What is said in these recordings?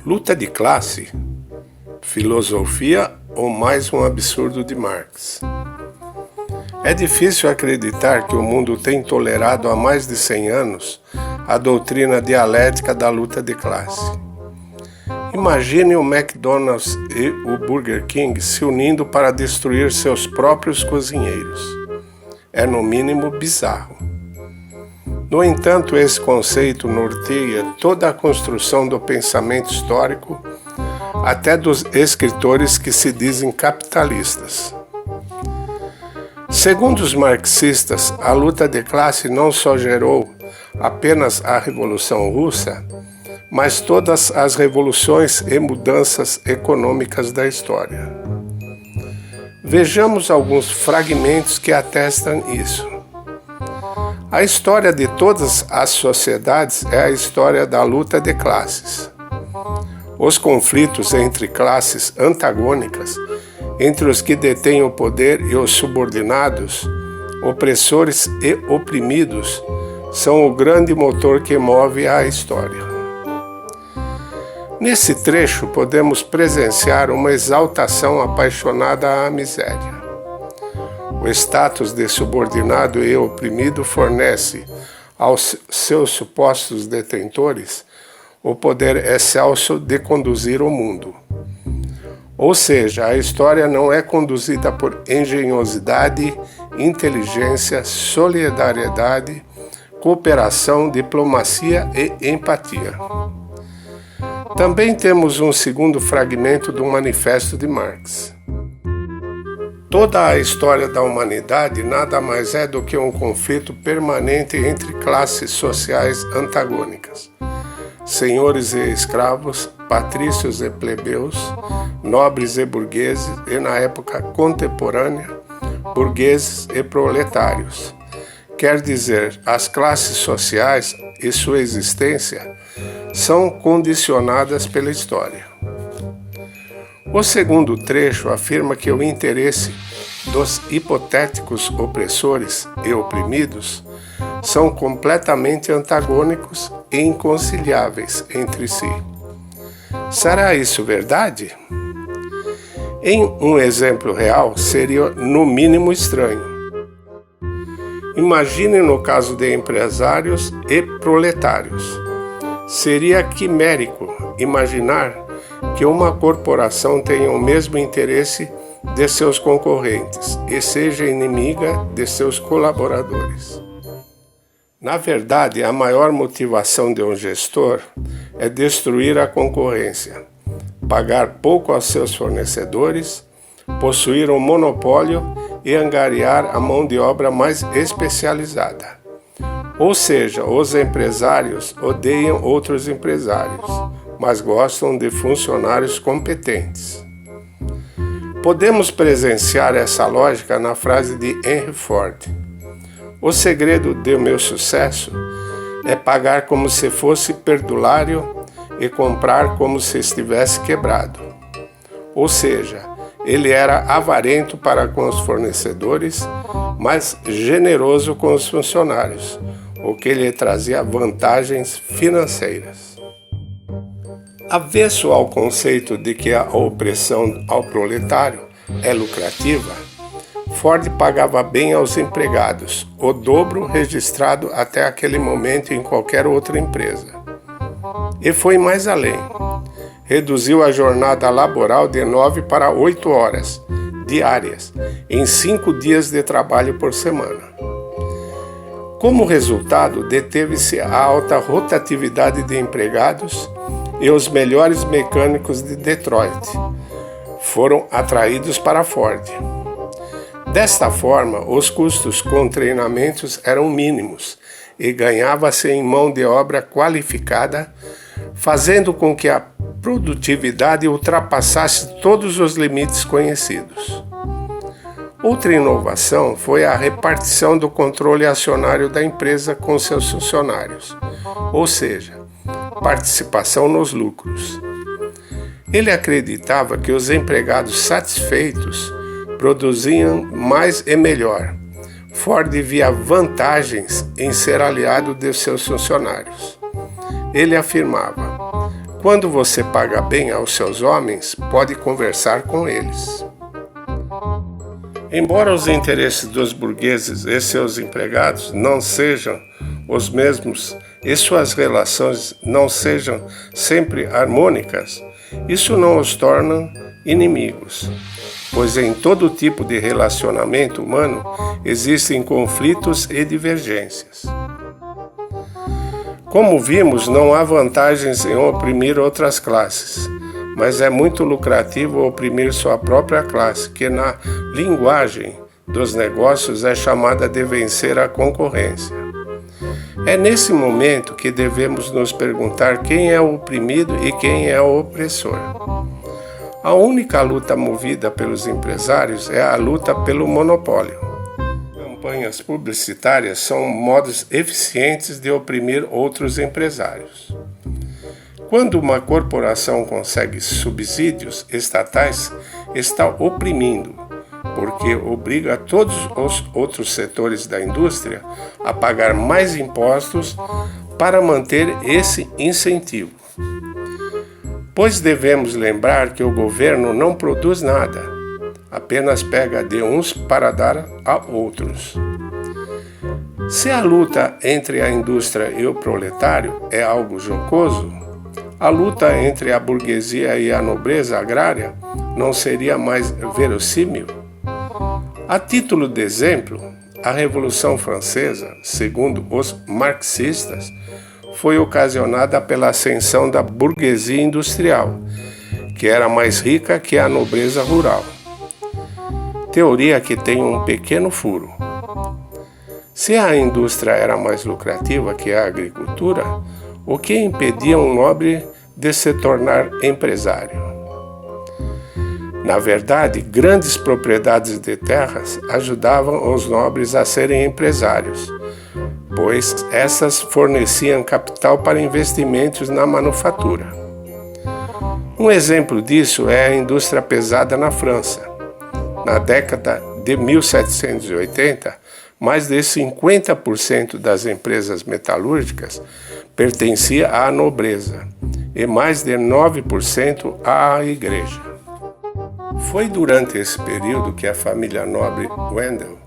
Luta de classe? Filosofia ou mais um absurdo de Marx? É difícil acreditar que o mundo tem tolerado há mais de 100 anos a doutrina dialética da luta de classe. Imagine o McDonald's e o Burger King se unindo para destruir seus próprios cozinheiros. É no mínimo bizarro. No entanto, esse conceito norteia toda a construção do pensamento histórico, até dos escritores que se dizem capitalistas. Segundo os marxistas, a luta de classe não só gerou apenas a Revolução Russa, mas todas as revoluções e mudanças econômicas da história. Vejamos alguns fragmentos que atestam isso. A história de todas as sociedades é a história da luta de classes. Os conflitos entre classes antagônicas, entre os que detêm o poder e os subordinados, opressores e oprimidos, são o grande motor que move a história. Nesse trecho, podemos presenciar uma exaltação apaixonada à miséria. O status de subordinado e oprimido fornece aos seus supostos detentores o poder excelso de conduzir o mundo. Ou seja, a história não é conduzida por engenhosidade, inteligência, solidariedade, cooperação, diplomacia e empatia. Também temos um segundo fragmento do Manifesto de Marx. Toda a história da humanidade nada mais é do que um conflito permanente entre classes sociais antagônicas, senhores e escravos, patrícios e plebeus, nobres e burgueses, e na época contemporânea, burgueses e proletários. Quer dizer, as classes sociais e sua existência são condicionadas pela história. O segundo trecho afirma que o interesse dos hipotéticos opressores e oprimidos são completamente antagônicos e inconciliáveis entre si. Será isso verdade? Em um exemplo real, seria no mínimo estranho. Imagine no caso de empresários e proletários. Seria quimérico imaginar que uma corporação tenha o mesmo interesse de seus concorrentes e seja inimiga de seus colaboradores. Na verdade, a maior motivação de um gestor é destruir a concorrência, pagar pouco aos seus fornecedores, possuir um monopólio e angariar a mão de obra mais especializada. Ou seja, os empresários odeiam outros empresários, mas gostam de funcionários competentes. Podemos presenciar essa lógica na frase de Henry Ford: "O segredo do meu sucesso é pagar como se fosse perdulário e comprar como se estivesse quebrado." Ou seja, ele era avarento para com os fornecedores, mas generoso com os funcionários, o que lhe trazia vantagens financeiras. Avesso ao conceito de que a opressão ao proletário é lucrativa, Ford pagava bem aos empregados, o dobro registrado até aquele momento em qualquer outra empresa. E foi mais além. Reduziu a jornada laboral de 9 para 8 horas diárias, em 5 dias de trabalho por semana. Como resultado, deteve-se a alta rotatividade de empregados e os melhores mecânicos de Detroit foram atraídos para Ford. Desta forma, os custos com treinamentos eram mínimos e ganhava-se em mão de obra qualificada, fazendo com que a produtividade ultrapassasse todos os limites conhecidos. Outra inovação foi a repartição do controle acionário da empresa com seus funcionários, ou seja, participação nos lucros. Ele acreditava que os empregados satisfeitos produziam mais e melhor. Ford via vantagens em ser aliado de seus funcionários. Ele afirmava: quando você paga bem aos seus homens, pode conversar com eles. Embora os interesses dos burgueses e seus empregados não sejam os mesmos e suas relações não sejam sempre harmônicas, isso não os torna inimigos, pois em todo tipo de relacionamento humano existem conflitos e divergências. Como vimos, não há vantagens em oprimir outras classes, mas é muito lucrativo oprimir sua própria classe, que na linguagem dos negócios é chamada de vencer a concorrência. É nesse momento que devemos nos perguntar quem é o oprimido e quem é o opressor. A única luta movida pelos empresários é a luta pelo monopólio. Campanhas publicitárias são modos eficientes de oprimir outros empresários. Quando uma corporação consegue subsídios estatais, está oprimindo, porque obriga todos os outros setores da indústria a pagar mais impostos para manter esse incentivo. Pois devemos lembrar que o governo não produz nada, apenas pega de uns para dar a outros. Se a luta entre a indústria e o proletário é algo jocoso, a luta entre a burguesia e a nobreza agrária não seria mais verossímil? A título de exemplo, a Revolução Francesa, segundo os marxistas, foi ocasionada pela ascensão da burguesia industrial, que era mais rica que a nobreza rural. Teoria que tem um pequeno furo. Se a indústria era mais lucrativa que a agricultura, o que impedia um nobre de se tornar empresário? Na verdade, grandes propriedades de terras ajudavam os nobres a serem empresários, pois essas forneciam capital para investimentos na manufatura. Um exemplo disso é a indústria pesada na França. Na década de 1780, mais de 50% das empresas metalúrgicas pertencia à nobreza e mais de 9% à igreja. Foi durante esse período que a família nobre Wendel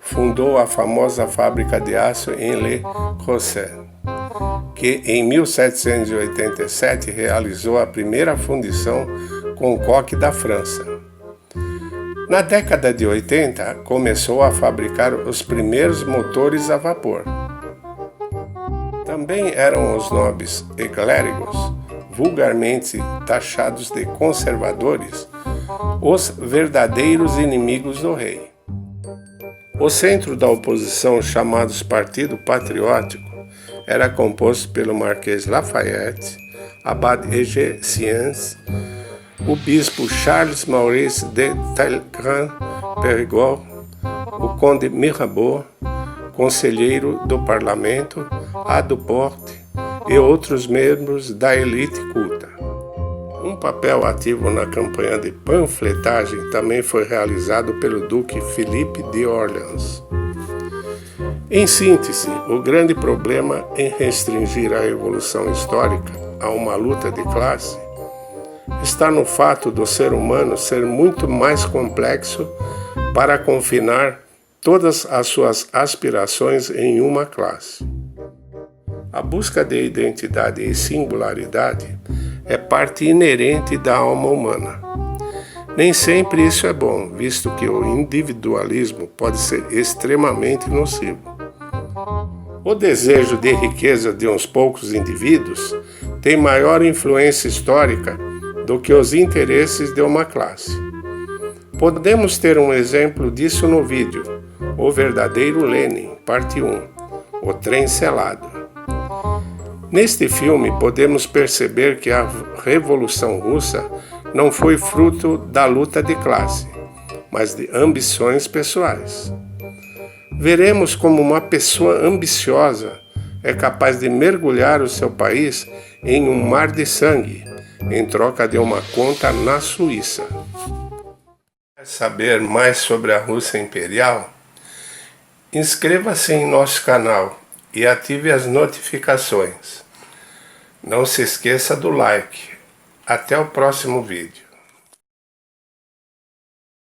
fundou a famosa fábrica de aço em Le Creuset, que em 1787 realizou a primeira fundição com coque da França. Na década de 80, começou a fabricar os primeiros motores a vapor. Também eram os nobres e clérigos, vulgarmente taxados de conservadores, os verdadeiros inimigos do rei. O centro da oposição, chamados Partido Patriótico, era composto pelo Marquês Lafayette, Abade Eugène Sieyès, o bispo Charles Maurice de Talleyrand-Périgord, o conde Mirabeau, conselheiro do parlamento, A Duporte e outros membros da elite culta. Um papel ativo na campanha de panfletagem também foi realizado pelo duque Philippe de Orleans. Em síntese, o grande problema em restringir a evolução histórica a uma luta de classe está no fato do ser humano ser muito mais complexo para confinar todas as suas aspirações em uma classe. A busca de identidade e singularidade é parte inerente da alma humana. Nem sempre isso é bom, visto que o individualismo pode ser extremamente nocivo. O desejo de riqueza de uns poucos indivíduos tem maior influência histórica do que os interesses de uma classe. Podemos ter um exemplo disso no vídeo O Verdadeiro Lenin, parte 1, O Trem Selado. Neste filme, podemos perceber que a Revolução Russa não foi fruto da luta de classe, mas de ambições pessoais. Veremos como uma pessoa ambiciosa é capaz de mergulhar o seu país em um mar de sangue, em troca de uma conta na Suíça. Quer saber mais sobre a Rússia Imperial? Inscreva-se em nosso canal e ative as notificações. Não se esqueça do like. Até o próximo vídeo.